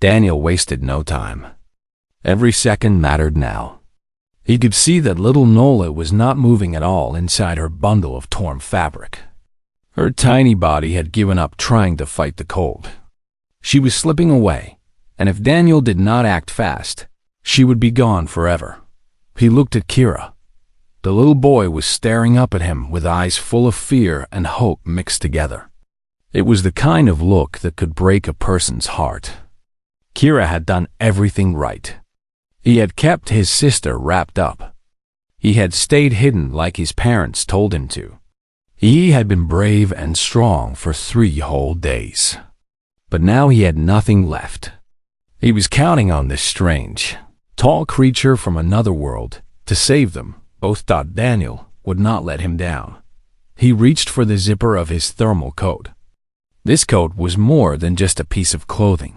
Daniel wasted no time. Every second mattered now. He could see that little Nola was not moving at all inside her bundle of torn fabric. Her tiny body had given up trying to fight the cold. She was slipping away, and if Daniel did not act fast, she would be gone forever. He looked at Kira. The little boy was staring up at him with eyes full of fear and hope mixed together. It was the kind of look that could break a person's heart. Kira had done everything right. He had kept his sister wrapped up. He had stayed hidden like his parents told him to. He had been brave and strong for 3 whole days. But now he had nothing left. He was counting on this strange, tall creature from another world to save them. Both thought Daniel would not let him down. He reached for the zipper of his thermal coat. This coat was more than just a piece of clothing.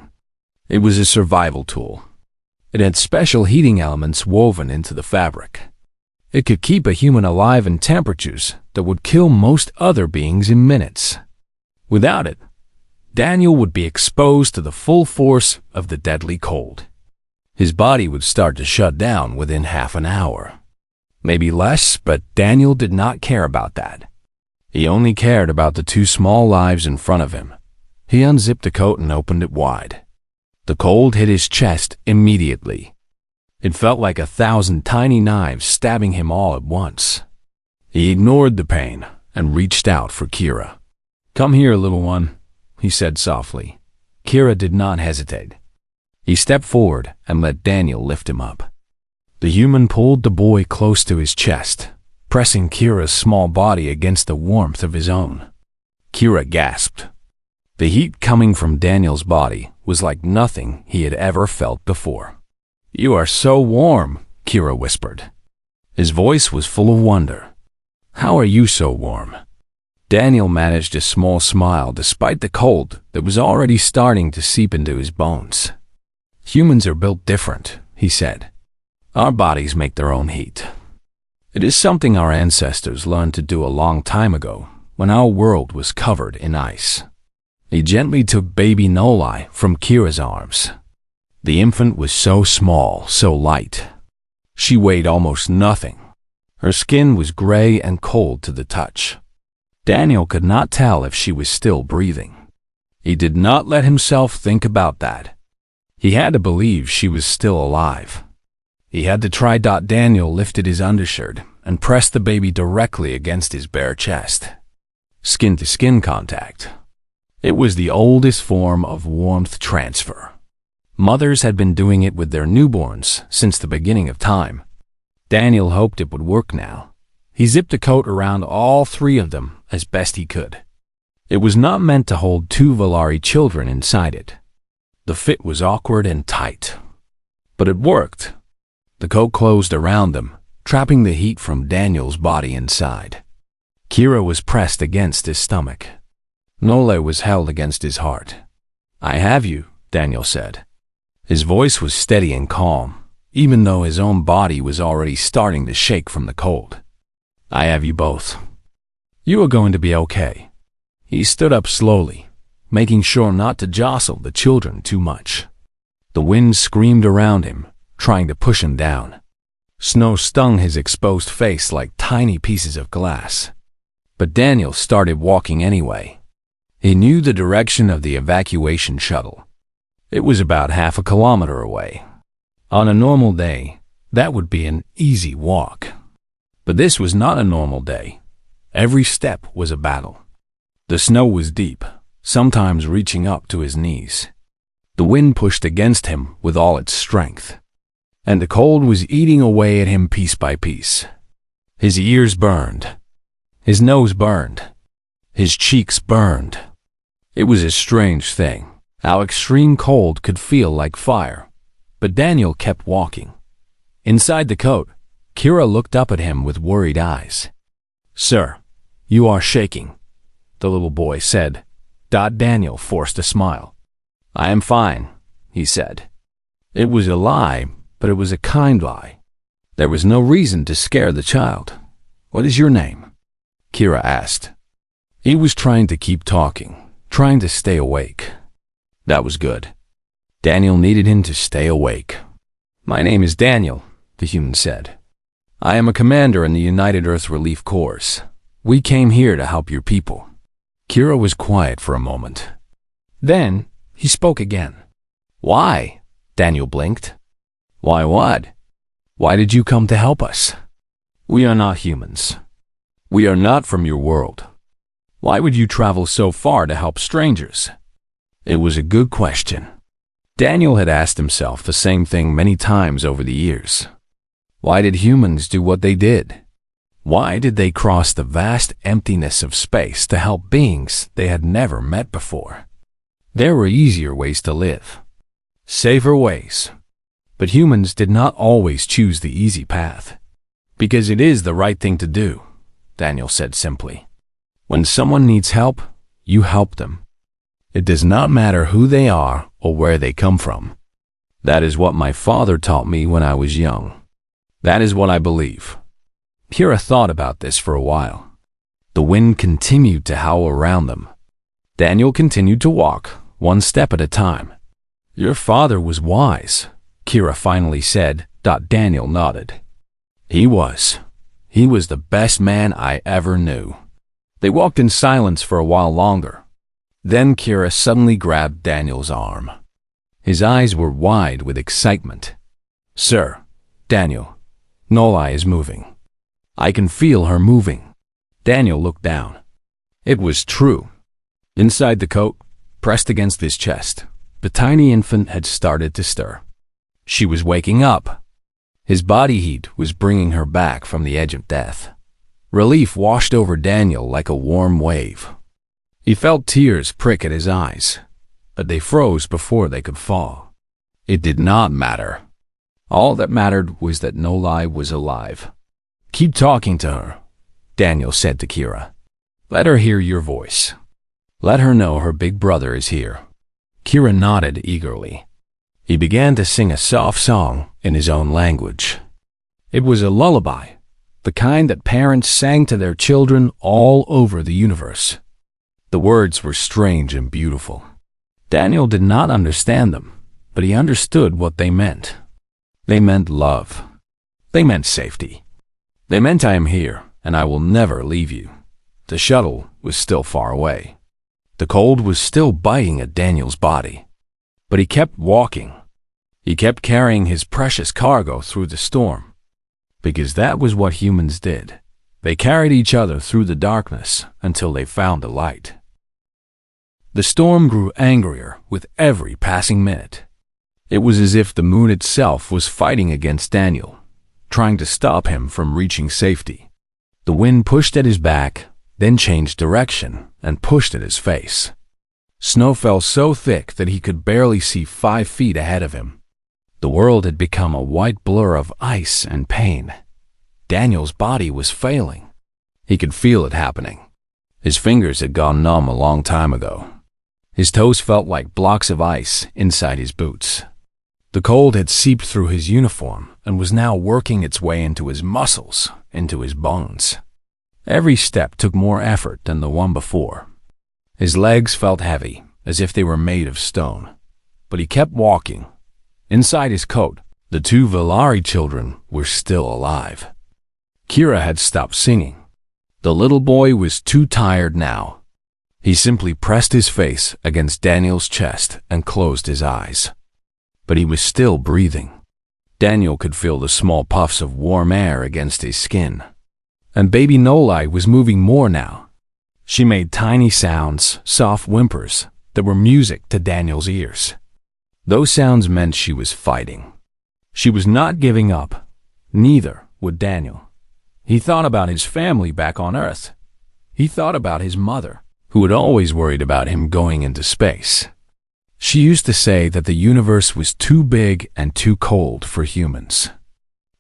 It was a survival tool. It had special heating elements woven into the fabric. It could keep a human alive in temperatures that would kill most other beings in minutes. Without it, Daniel would be exposed to the full force of the deadly cold. His body would start to shut down within half an hour. Maybe less, but Daniel did not care about that. He only cared about the 2 small lives in front of him. He unzipped the coat and opened it wide. The cold hit his chest immediately. It felt like 1,000 tiny knives stabbing him all at once. He ignored the pain and reached out for Kira. "Come here, little one," he said softly. Kira did not hesitate. He stepped forward and let Daniel lift him up. The human pulled the boy close to his chest, pressing Kira's small body against the warmth of his own. Kira gasped. The heat coming from Daniel's body was like nothing he had ever felt before. "You are so warm," Kira whispered. His voice was full of wonder. "How are you so warm?" Daniel managed a small smile despite the cold that was already starting to seep into his bones. "Humans are built different," he said. "Our bodies make their own heat. It is something our ancestors learned to do a long time ago when our world was covered in ice." He gently took baby Noli from Kira's arms. The infant was so small, so light. She weighed almost nothing. Her skin was gray and cold to the touch. Daniel could not tell if she was still breathing. He did not let himself think about that. He had to believe she was still alive. He had to try. Daniel lifted his undershirt and pressed the baby directly against his bare chest. Skin-to-skin contact. It was the oldest form of warmth transfer. Mothers had been doing it with their newborns since the beginning of time. Daniel hoped it would work now. He zipped the coat around all 3 of them as best he could. It was not meant to hold 2 Valari children inside it. The fit was awkward and tight. But it worked. The coat closed around them, trapping the heat from Daniel's body inside. Kira was pressed against his stomach. Nole was held against his heart. "I have you," Daniel said. His voice was steady and calm, even though his own body was already starting to shake from the cold. "I have you both. You are going to be okay." He stood up slowly, making sure not to jostle the children too much. The wind screamed around him, trying to push him down. Snow stung his exposed face like tiny pieces of glass. But Daniel started walking anyway. He knew the direction of the evacuation shuttle. It was about half a kilometer away. On a normal day, that would be an easy walk. But this was not a normal day. Every step was a battle. The snow was deep, sometimes reaching up to his knees. The wind pushed against him with all its strength, and the cold was eating away at him piece by piece. His ears burned. His nose burned. His cheeks burned. It was a strange thing, how extreme cold could feel like fire. But Daniel kept walking. Inside the coat, Kira looked up at him with worried eyes. "Sir, you are shaking," the little boy said. Daniel forced a smile. "I am fine," he said. It was a lie, but it was a kind lie. There was no reason to scare the child. "What is your name?" Kira asked. He was trying to keep talking, trying to stay awake. That was good. Daniel needed him to stay awake. "My name is Daniel," the human said. "I am a commander in the United Earth Relief Corps. We came here to help your people." Kira was quiet for a moment. Then he spoke again. "Why?" Daniel blinked. "Why what? Why did you come to help us? We are not humans. We are not from your world. Why would you travel so far to help strangers?" It was a good question. Daniel had asked himself the same thing many times over the years. Why did humans do what they did? Why did they cross the vast emptiness of space to help beings they had never met before? There were easier ways to live, safer ways. But humans did not always choose the easy path. "Because it is the right thing to do," Daniel said simply. "When someone needs help, you help them. It does not matter who they are or where they come from. That is what my father taught me when I was young. That is what I believe." Kira thought about this for a while. The wind continued to howl around them. Daniel continued to walk, one step at a time. "Your father was wise," Kira finally said. Daniel nodded. He was the best man I ever knew." They walked in silence for a while longer. Then Kira suddenly grabbed Daniel's arm. His eyes were wide with excitement. "Sir, Daniel, Nolai is moving. I can feel her moving." Daniel looked down. It was true. Inside the coat, pressed against his chest, the tiny infant had started to stir. She was waking up. His body heat was bringing her back from the edge of death. Relief washed over Daniel like a warm wave. He felt tears prick at his eyes, but they froze before they could fall. It did not matter. All that mattered was that Nolai was alive. "Keep talking to her," Daniel said to Kira. "Let her hear your voice. Let her know her big brother is here." Kira nodded eagerly. He began to sing a soft song in his own language. It was a lullaby, the kind that parents sang to their children all over the universe. The words were strange and beautiful. Daniel did not understand them, but he understood what they meant. They meant love. They meant safety. They meant I am here, and I will never leave you. The shuttle was still far away. The cold was still biting at Daniel's body. But he kept walking. He kept carrying his precious cargo through the storm. Because that was what humans did. They carried each other through the darkness until they found the light. The storm grew angrier with every passing minute. It was as if the moon itself was fighting against Daniel, trying to stop him from reaching safety. The wind pushed at his back, then changed direction and pushed at his face. Snow fell so thick that he could barely see 5 feet ahead of him. The world had become a white blur of ice and pain. Daniel's body was failing. He could feel it happening. His fingers had gone numb a long time ago. His toes felt like blocks of ice inside his boots. The cold had seeped through his uniform and was now working its way into his muscles, into his bones. Every step took more effort than the one before. His legs felt heavy, as if they were made of stone. But he kept walking. Inside his coat, the 2 Valari children were still alive. Kira had stopped singing. The little boy was too tired now. He simply pressed his face against Daniel's chest and closed his eyes. But he was still breathing. Daniel could feel the small puffs of warm air against his skin. And baby Nolai was moving more now. She made tiny sounds, soft whimpers, that were music to Daniel's ears. Those sounds meant she was fighting. She was not giving up. Neither would Daniel. He thought about his family back on Earth. He thought about his mother, who had always worried about him going into space. She used to say that the universe was too big and too cold for humans.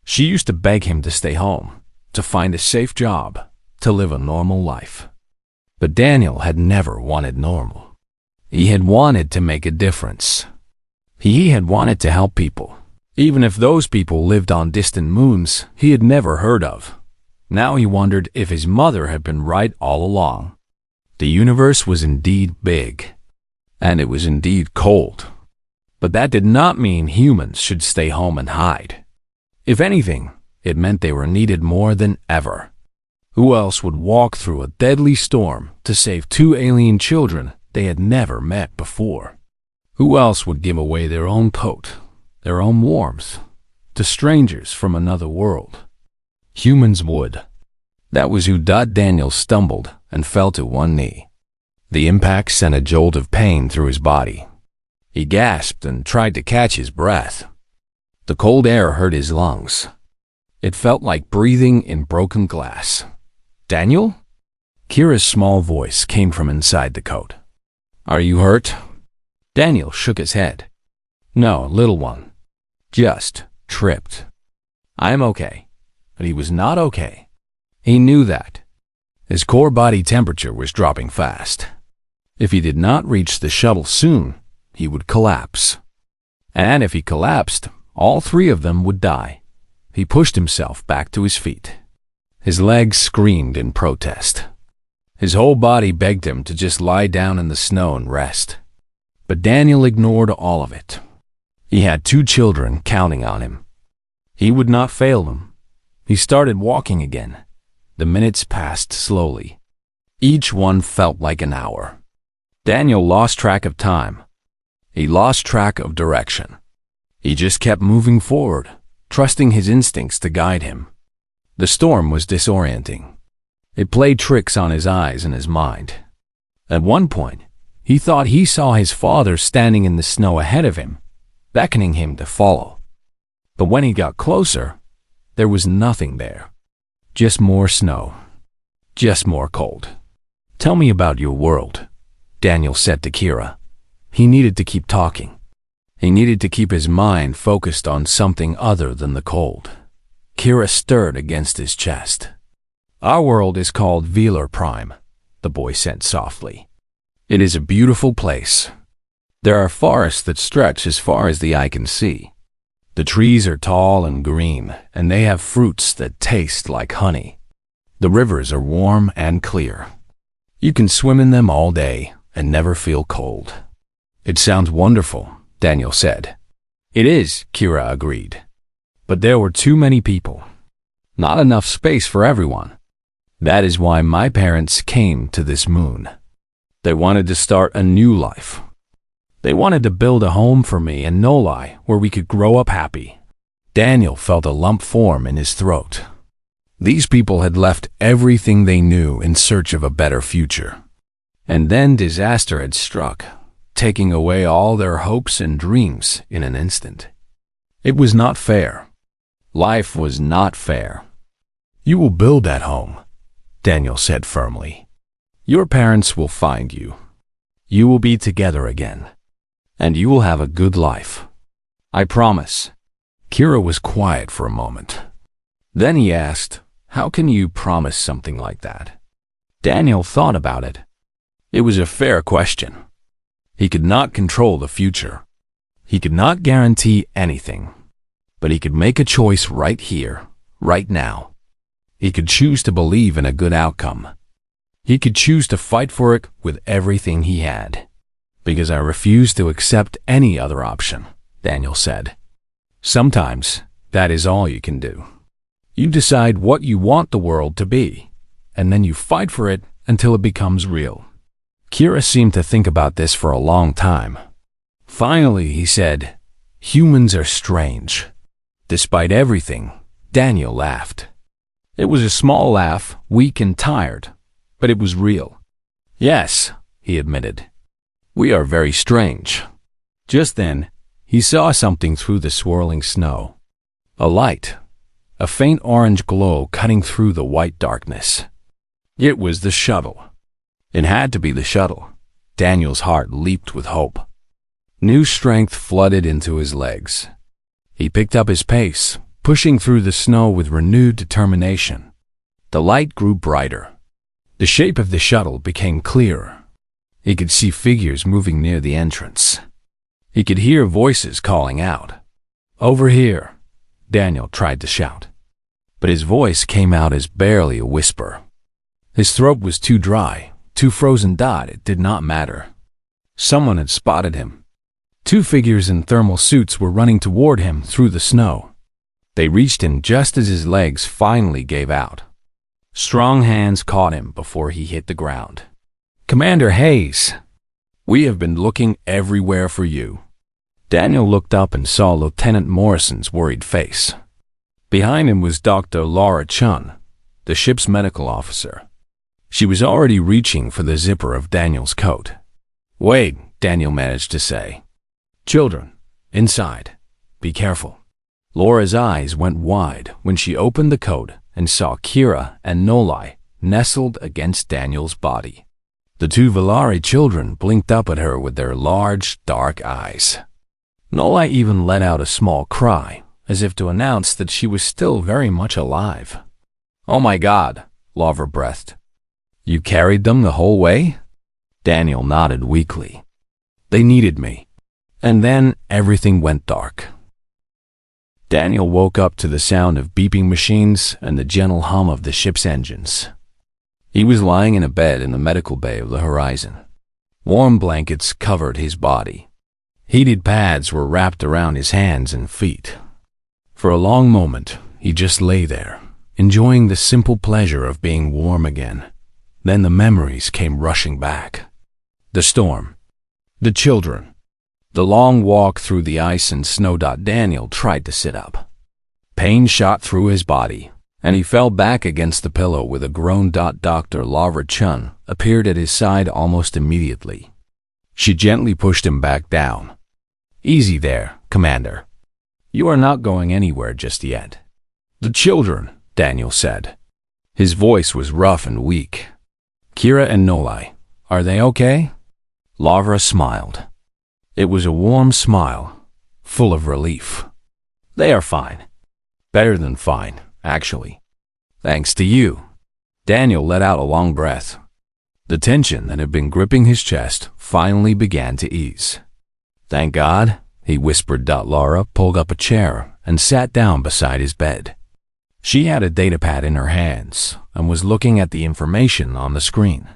She used to beg him to stay home, to find a safe job, to live a normal life. But Daniel had never wanted normal. He had wanted to make a difference. He had wanted to help people, even if those people lived on distant moons he had never heard of. Now he wondered if his mother had been right all along. The universe was indeed big, and it was indeed cold. But that did not mean humans should stay home and hide. If anything, it meant they were needed more than ever. Who else would walk through a deadly storm to save two alien children they had never met before? Who else would give away their own coat, their own warmth, to strangers from another world? Humans would. That was who Daniel stumbled and fell to one knee. The impact sent a jolt of pain through his body. He gasped and tried to catch his breath. The cold air hurt his lungs. It felt like breathing in broken glass. Daniel? Kira's small voice came from inside the coat. Are you hurt? Daniel shook his head. No, little one. Just tripped. I'm okay. But he was not okay. He knew that. His core body temperature was dropping fast. If he did not reach the shuttle soon, he would collapse. And if he collapsed, all three of them would die. He pushed himself back to his feet. His legs screamed in protest. His whole body begged him to just lie down in the snow and rest. But Daniel ignored all of it. He had two children counting on him. He would not fail them. He started walking again. The minutes passed slowly. Each one felt like an hour. Daniel lost track of time. He lost track of direction. He just kept moving forward, trusting his instincts to guide him. The storm was disorienting. It played tricks on his eyes and his mind. At one point, he thought he saw his father standing in the snow ahead of him, beckoning him to follow. But when he got closer, there was nothing there. Just more snow. Just more cold. Tell me about your world, Daniel said to Kira. He needed to keep talking. He needed to keep his mind focused on something other than the cold. Kira stirred against his chest. Our world is called Velar Prime, the boy said softly. It is a beautiful place. There are forests that stretch as far as the eye can see. The trees are tall and green, and they have fruits that taste like honey. The rivers are warm and clear. You can swim in them all day and never feel cold. It sounds wonderful, Daniel said. It is, Kira agreed. But there were too many people. Not enough space for everyone. That is why my parents came to this moon. They wanted to start a new life. They wanted to build a home for me and Nolai where we could grow up happy. Daniel felt a lump form in his throat. These people had left everything they knew in search of a better future. And then disaster had struck, taking away all their hopes and dreams in an instant. It was not fair. Life was not fair. You will build that home, Daniel said firmly. Your parents will find you. You will be together again. And you will have a good life. I promise. Kira was quiet for a moment. Then he asked, how can you promise something like that? Daniel thought about it. It was a fair question. He could not control the future. He could not guarantee anything. But he could make a choice right here, right now. He could choose to believe in a good outcome. He could choose to fight for it with everything he had. Because I refuse to accept any other option, Daniel said. Sometimes, that is all you can do. You decide what you want the world to be, and then you fight for it until it becomes real. Kira seemed to think about this for a long time. Finally, he said, humans are strange. Despite everything, Daniel laughed. It was a small laugh, weak and tired, but it was real. Yes, he admitted. We are very strange. Just then, he saw something through the swirling snow. A light, a faint orange glow cutting through the white darkness. It was the shuttle. It had to be the shuttle. Daniel's heart leaped with hope. New strength flooded into his legs. He picked up his pace, pushing through the snow with renewed determination. The light grew brighter. The shape of the shuttle became clearer. He could see figures moving near the entrance. He could hear voices calling out. Over here, Daniel tried to shout. But his voice came out as barely a whisper. His throat was too dry, too frozen that it did not matter. Someone had spotted him. Two figures in thermal suits were running toward him through the snow. They reached him just as his legs finally gave out. Strong hands caught him before he hit the ground. "Commander Hayes, we have been looking everywhere for you." Daniel looked up and saw Lieutenant Morrison's worried face. Behind him was Dr. Laura Chun, the ship's medical officer. She was already reaching for the zipper of Daniel's coat. "Wait," Daniel managed to say. "Children, inside. Be careful." Laura's eyes went wide when she opened the coat and saw Kira and Nolai nestled against Daniel's body. The two Valari children blinked up at her with their large, dark eyes. Nolai even let out a small cry, as if to announce that she was still very much alive. "Oh my God," Laura breathed. "You carried them the whole way?" Daniel nodded weakly. "They needed me." And then everything went dark. Daniel woke up to the sound of beeping machines and the gentle hum of the ship's engines. He was lying in a bed in the medical bay of the Horizon. Warm blankets covered his body. Heated pads were wrapped around his hands and feet. For a long moment, he just lay there, enjoying the simple pleasure of being warm again. Then the memories came rushing back. The storm. The children. The long walk through the ice and snow. Daniel tried to sit up. Pain shot through his body, and he fell back against the pillow with a groan. Dr. Laura Chun appeared at his side almost immediately. She gently pushed him back down. "Easy there, Commander. You are not going anywhere just yet." "The children," Daniel said. His voice was rough and weak. "Kira and Nolai, are they okay?" Laura smiled. It was a warm smile, full of relief. "They are fine. Better than fine, actually. Thanks to you." Daniel let out a long breath. The tension that had been gripping his chest finally began to ease. "Thank God," he whispered. Laura pulled up a chair and sat down beside his bed. She had a datapad in her hands and was looking at the information on the screen.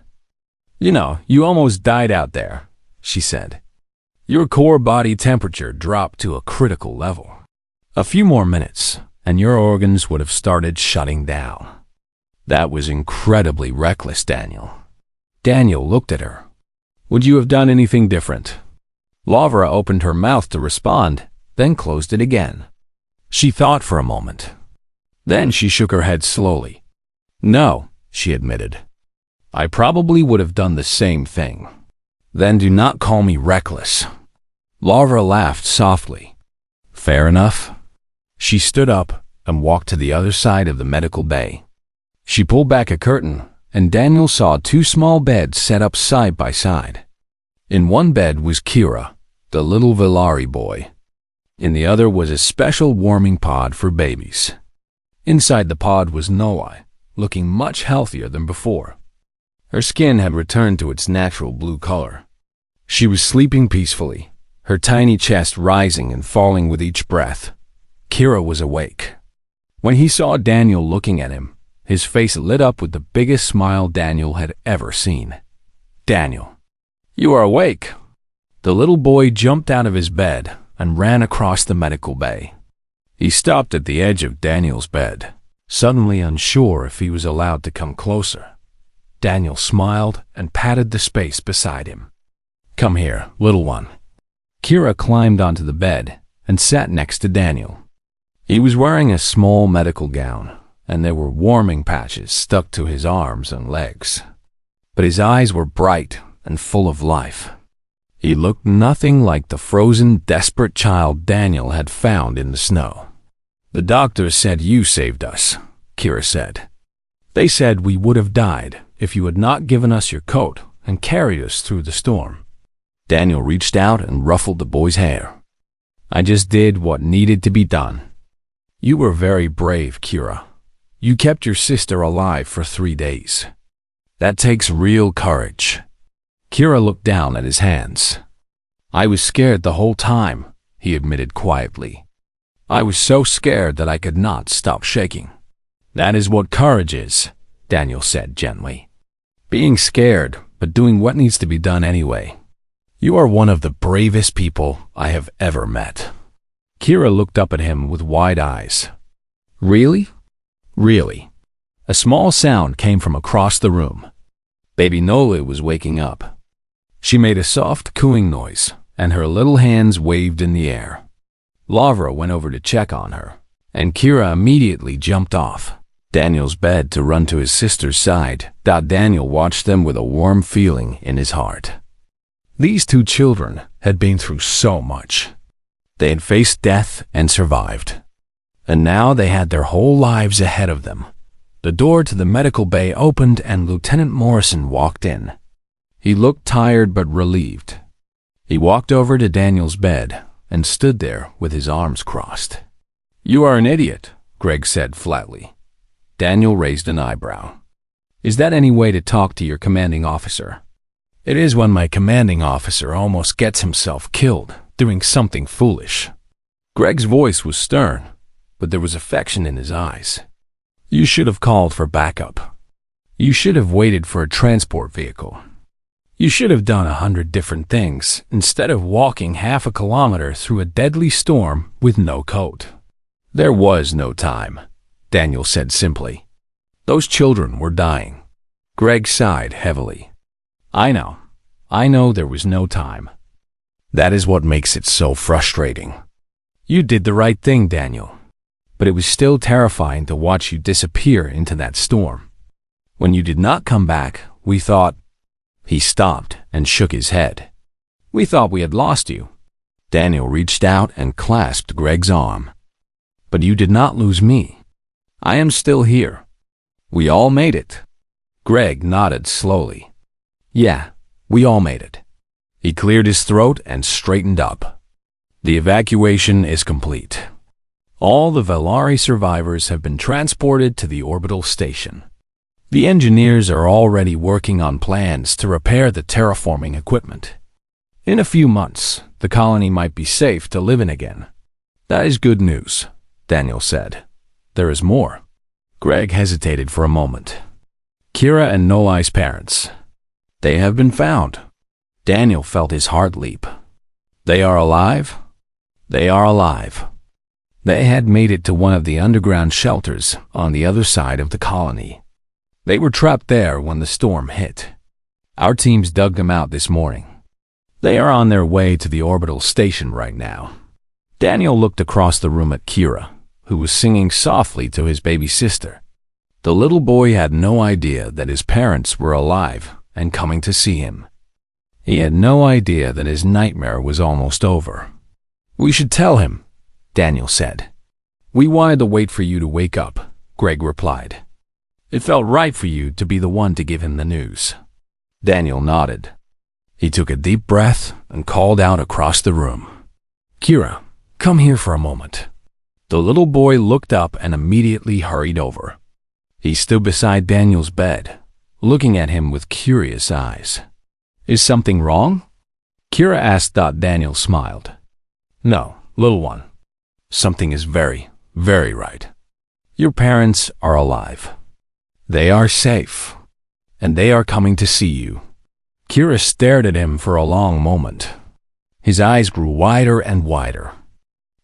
You almost died out there," she said. "Your core body temperature dropped to a critical level. A few more minutes, and your organs would have started shutting down." That was incredibly reckless, Daniel. Daniel looked at her. "Would you have done anything different?" Laura opened her mouth to respond, then closed it again. She thought for a moment. Then she shook her head slowly. "No," she admitted. "I probably would have done the same thing." "Then do not call me reckless." Laura laughed softly. "Fair enough." She stood up and walked to the other side of the medical bay. She pulled back a curtain, and Daniel saw two small beds set up side by side. In one bed was Kira, the little Valari boy. In the other was a special warming pod for babies. Inside the pod was Nolai, looking much healthier than before. Her skin had returned to its natural blue color. She was sleeping peacefully, her tiny chest rising and falling with each breath. Kira was awake. When he saw Daniel looking at him, his face lit up with the biggest smile Daniel had ever seen. "Daniel, you are awake." The little boy jumped out of his bed and ran across the medical bay. He stopped at the edge of Daniel's bed, suddenly unsure if he was allowed to come closer. Daniel smiled and patted the space beside him. "Come here, little one." Kira climbed onto the bed and sat next to Daniel. He was wearing a small medical gown, and there were warming patches stuck to his arms and legs. But his eyes were bright and full of life. He looked nothing like the frozen, desperate child Daniel had found in the snow. "The doctors said you saved us," Kira said. "They said we would have died if you had not given us your coat and carried us through the storm." Daniel reached out and ruffled the boy's hair. "I just did what needed to be done." "You were very brave, Kira. You kept your sister alive for 3 days. That takes real courage." Kira looked down at his hands. "I was scared the whole time," he admitted quietly. "I was so scared that I could not stop shaking." "That is what courage is," Daniel said gently. "Being scared, but doing what needs to be done anyway. You are one of the bravest people I have ever met." Kira looked up at him with wide eyes. "Really?" "Really." A small sound came from across the room. Baby Nola was waking up. She made a soft cooing noise, and her little hands waved in the air. Lavra went over to check on her, and Kira immediately jumped off Daniel's bed to run to his sister's side. Daniel watched them with a warm feeling in his heart. These two children had been through so much. They had faced death and survived. And now they had their whole lives ahead of them. The door to the medical bay opened and Lieutenant Morrison walked in. He looked tired but relieved. He walked over to Daniel's bed and stood there with his arms crossed. "You are an idiot," Greg said flatly. Daniel raised an eyebrow. "Is that any way to talk to your commanding officer?" "It is when my commanding officer almost gets himself killed doing something foolish." Greg's voice was stern, but there was affection in his eyes. "You should have called for backup. You should have waited for a transport vehicle. You should have done 100 different things instead of walking half a kilometer through a deadly storm with no coat." "There was no time," Daniel said simply. "Those children were dying." Greg sighed heavily. I know there was no time. That is what makes it so frustrating. You did the right thing, Daniel, but it was still terrifying to watch you disappear into that storm. When you did not come back, we thought—" He stopped and shook his head. "We thought we had lost you." Daniel reached out and clasped Greg's arm. "But you did not lose me. I am still here. We all made it." Greg nodded slowly. "Yeah, we all made it." He cleared his throat and straightened up. "The evacuation is complete. All the Valari survivors have been transported to the orbital station. The engineers are already working on plans to repair the terraforming equipment. In a few months, the colony might be safe to live in again." "That is good news," Daniel said. "There is more." Greg hesitated for a moment. "Kira and Nolai's parents. They have been found." Daniel felt his heart leap. "They are alive?" "They are alive." They had made it to one of the underground shelters on the other side of the colony. They were trapped there when the storm hit. Our teams dug them out this morning. They are on their way to the orbital station right now. Daniel looked across the room at Kira, who was singing softly to his baby sister. The little boy had no idea that his parents were alive and coming to see him. He had no idea that his nightmare was almost over. "We should tell him," Daniel said. "We wanted to wait for you to wake up," Greg replied. "It felt right for you to be the one to give him the news." Daniel nodded. He took a deep breath and called out across the room, "Kira, come here for a moment." The little boy looked up and immediately hurried over. He stood beside Daniel's bed, looking at him with curious eyes. "Is something wrong?" Kira asked. Daniel smiled. "No, little one. Something is very, very right. Your parents are alive. They are safe, and they are coming to see you." Kira stared at him for a long moment. His eyes grew wider and wider.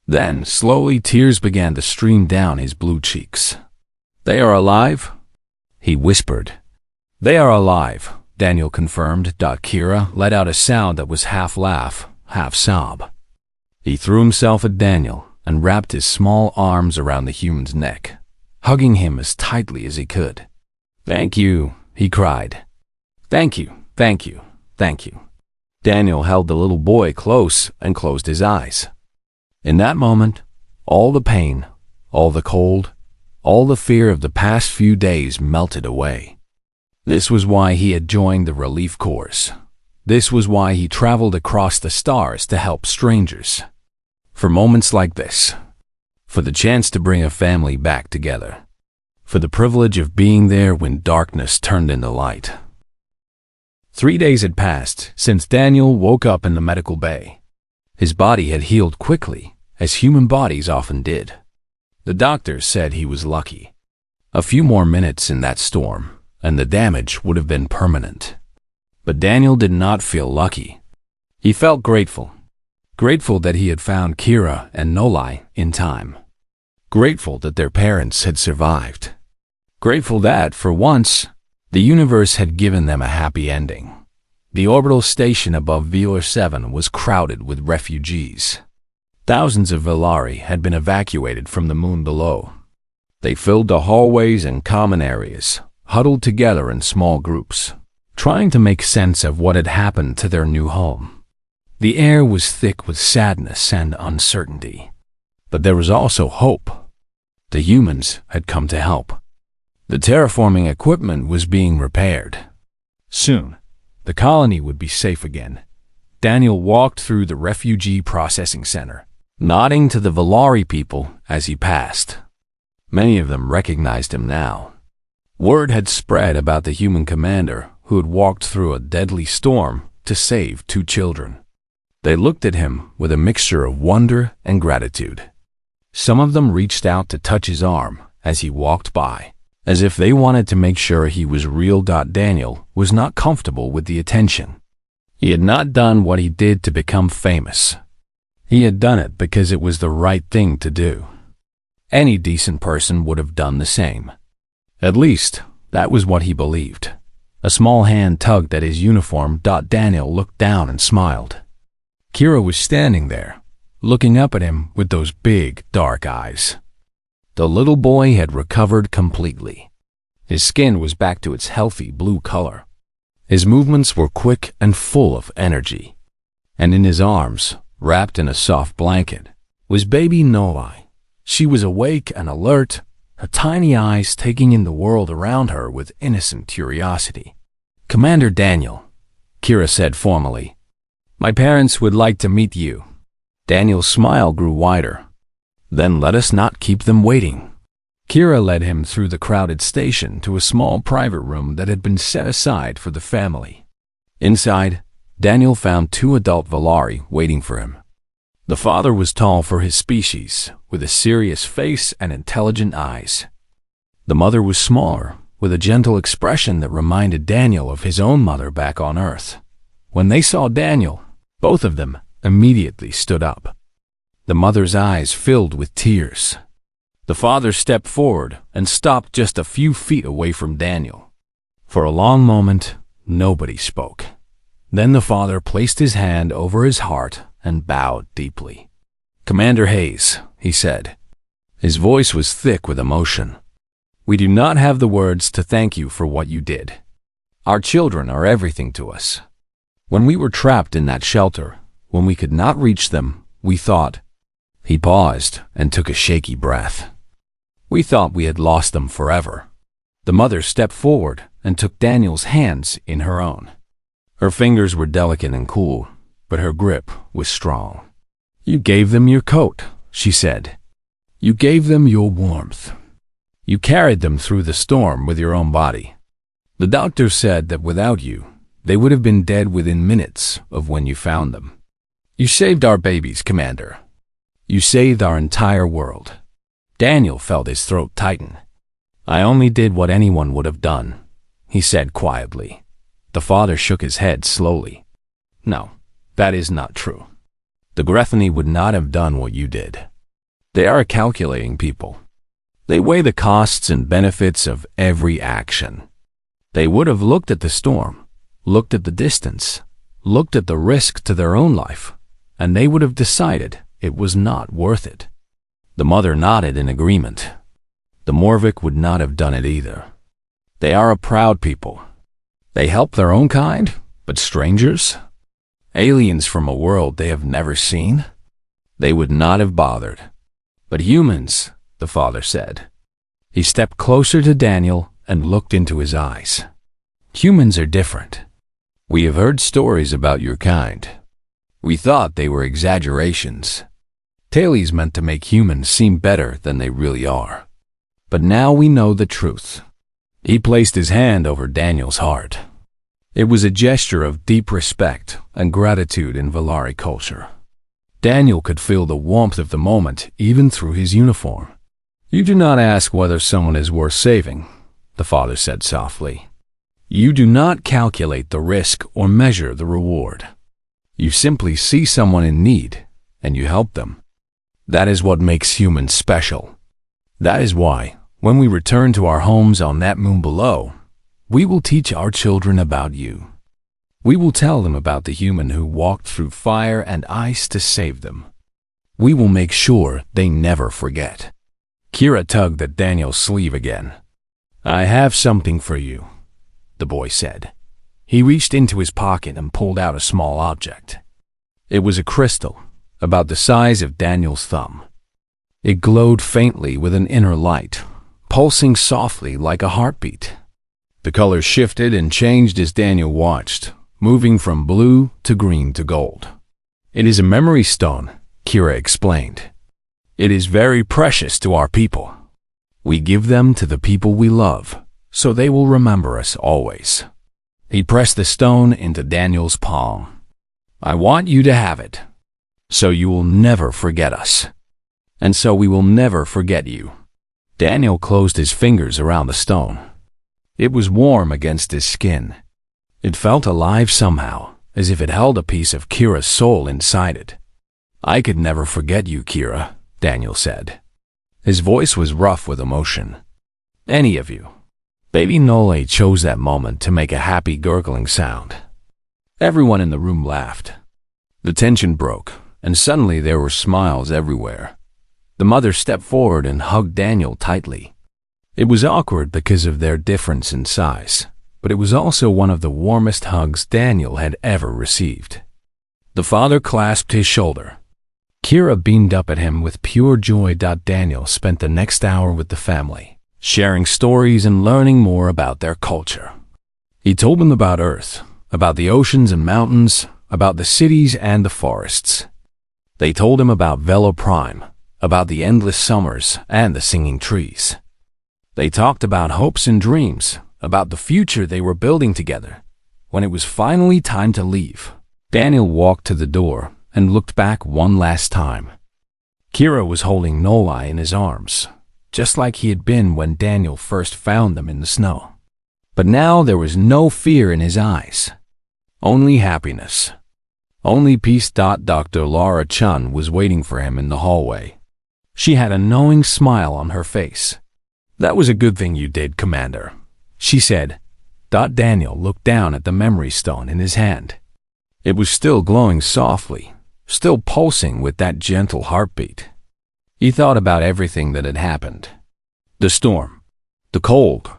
Then, slowly, tears began to stream down his blue cheeks. "They are alive?" he whispered. "They are alive," Daniel confirmed. Kira let out a sound that was half laugh, half sob. He threw himself at Daniel and wrapped his small arms around the human's neck, hugging him as tightly as he could. "Thank you," he cried. "Thank you, thank you, thank you." Daniel held the little boy close and closed his eyes. In that moment, all the pain, all the cold, all the fear of the past few days melted away. This was why he had joined the relief corps. This was why he traveled across the stars to help strangers. For moments like this. For the chance to bring a family back together. For the privilege of being there when darkness turned into light. 3 days had passed since Daniel woke up in the medical bay. His body had healed quickly, as human bodies often did. The doctors said he was lucky. A few more minutes in that storm, and the damage would have been permanent. But Daniel did not feel lucky. He felt grateful. Grateful that he had found Kira and Nolai in time. Grateful that their parents had survived. Grateful that, for once, the universe had given them a happy ending. The orbital station above Velar 7 was crowded with refugees. Thousands of Velari had been evacuated from the moon below. They filled the hallways and common areas, huddled together in small groups, trying to make sense of what had happened to their new home. The air was thick with sadness and uncertainty, but there was also hope. The humans had come to help. The terraforming equipment was being repaired. Soon, the colony would be safe again. Daniel walked through the refugee processing center, nodding to the Velari people as he passed. Many of them recognized him now. Word had spread about the human commander who had walked through a deadly storm to save 2 children. They looked at him with a mixture of wonder and gratitude. Some of them reached out to touch his arm as he walked by, as if they wanted to make sure he was real. Daniel was not comfortable with the attention. He had not done what he did to become famous. He had done it because it was the right thing to do. Any decent person would have done the same. At least, that was what he believed. A small hand tugged at his uniform. Daniel looked down and smiled. Kira was standing there, looking up at him with those big, dark eyes. The little boy had recovered completely. His skin was back to its healthy blue color. His movements were quick and full of energy. And in his arms, wrapped in a soft blanket, was baby Nolai. She was awake and alert, her tiny eyes taking in the world around her with innocent curiosity. "Commander Daniel," Kira said formally, "my parents would like to meet you." Daniel's smile grew wider. "Then let us not keep them waiting." Kira led him through the crowded station to a small private room that had been set aside for the family. Inside, Daniel found 2 adult Velari waiting for him. The father was tall for his species, with a serious face and intelligent eyes. The mother was smaller, with a gentle expression that reminded Daniel of his own mother back on Earth. When they saw Daniel, both of them immediately stood up. The mother's eyes filled with tears. The father stepped forward and stopped just a few feet away from Daniel. For a long moment, nobody spoke. Then the father placed his hand over his heart and bowed deeply. "Commander Hayes," he said. His voice was thick with emotion. "We do not have the words to thank you for what you did. Our children are everything to us. When we were trapped in that shelter, when we could not reach them, we thought—" He paused and took a shaky breath. "We thought we had lost them forever." The mother stepped forward and took Daniel's hands in her own. Her fingers were delicate and cool, but her grip was strong. "You gave them your coat," she said. "You gave them your warmth. You carried them through the storm with your own body. The doctor said that without you, they would have been dead within minutes of when you found them. You saved our babies, Commander. You saved our entire world." Daniel felt his throat tighten. "I only did what anyone would have done," he said quietly. The father shook his head slowly. "No, that is not true. The Grethany would not have done what you did. They are a calculating people. They weigh the costs and benefits of every action. They would have looked at the storm, looked at the distance, looked at the risk to their own life, and they would have decided it was not worth it." The mother nodded in agreement. The Morvik would not have done it either. They are a proud people. They help their own kind, but strangers, aliens from a world they have never seen, they would not have bothered. But humans, the father said. He stepped closer to Daniel and looked into his eyes. Humans are different. We have heard stories about your kind. We thought they were exaggerations. Tales meant to make humans seem better than they really are. But now we know the truth. He placed his hand over Daniel's heart. It was a gesture of deep respect and gratitude in Velari culture. Daniel could feel the warmth of the moment even through his uniform. "You do not ask whether someone is worth saving," the father said softly. "You do not calculate the risk or measure the reward. You simply see someone in need, and you help them. That is what makes humans special. That is why, when we return to our homes on that moon below, we will teach our children about you. We will tell them about the human who walked through fire and ice to save them. We will make sure they never forget. Kira tugged at Daniel's sleeve again. I have something for you, the boy said. He reached into his pocket and pulled out a small object. It was a crystal, about the size of Daniel's thumb. It glowed faintly with an inner light, pulsing softly like a heartbeat. The colors shifted and changed as Daniel watched, moving from blue to green to gold. It is a memory stone, Kira explained. It is very precious to our people. We give them to the people we love, so they will remember us always. He pressed the stone into Daniel's palm. I want you to have it, so you will never forget us, and so we will never forget you. Daniel closed his fingers around the stone. It was warm against his skin. It felt alive somehow, as if it held a piece of Kira's soul inside it. I could never forget you, Kira, Daniel said. His voice was rough with emotion. Any of you. Baby Nole chose that moment to make a happy gurgling sound. Everyone in the room laughed. The tension broke, and suddenly there were smiles everywhere. The mother stepped forward and hugged Daniel tightly. It was awkward because of their difference in size, but it was also one of the warmest hugs Daniel had ever received. The father clasped his shoulder. Kira beamed up at him with pure joy. Daniel spent the next hour with the family, sharing stories and learning more about their culture. He told them about Earth, about the oceans and mountains, about the cities and the forests. They told him about Velo Prime, about the endless summers and the singing trees. They talked about hopes and dreams, about the future they were building together. When it was finally time to leave, Daniel walked to the door and looked back one last time. Kira was holding Nolai in his arms, just like he had been when Daniel first found them in the snow. But now there was no fear in his eyes, only happiness, only peace. Dr. Laura Chun was waiting for him in the hallway. She had a knowing smile on her face. That was a good thing you did, Commander, she said. Daniel looked down at the memory stone in his hand. It was still glowing softly, still pulsing with that gentle heartbeat. He thought about everything that had happened. The storm, the cold,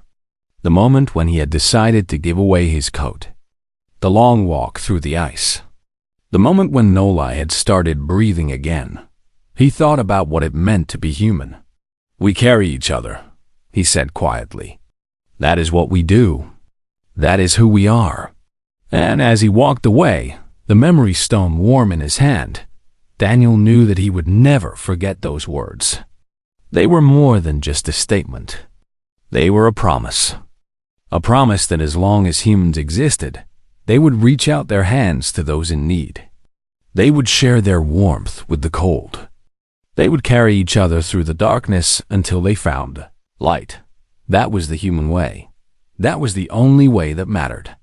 the moment when he had decided to give away his coat, the long walk through the ice, the moment when Nolai had started breathing again. He thought about what it meant to be human. We carry each other, he said quietly. That is what we do. That is who we are. And as he walked away, the memory stone warm in his hand, Daniel knew that he would never forget those words. They were more than just a statement. They were a promise. A promise that as long as humans existed, they would reach out their hands to those in need. They would share their warmth with the cold. They would carry each other through the darkness until they found light. That was the human way. That was the only way that mattered.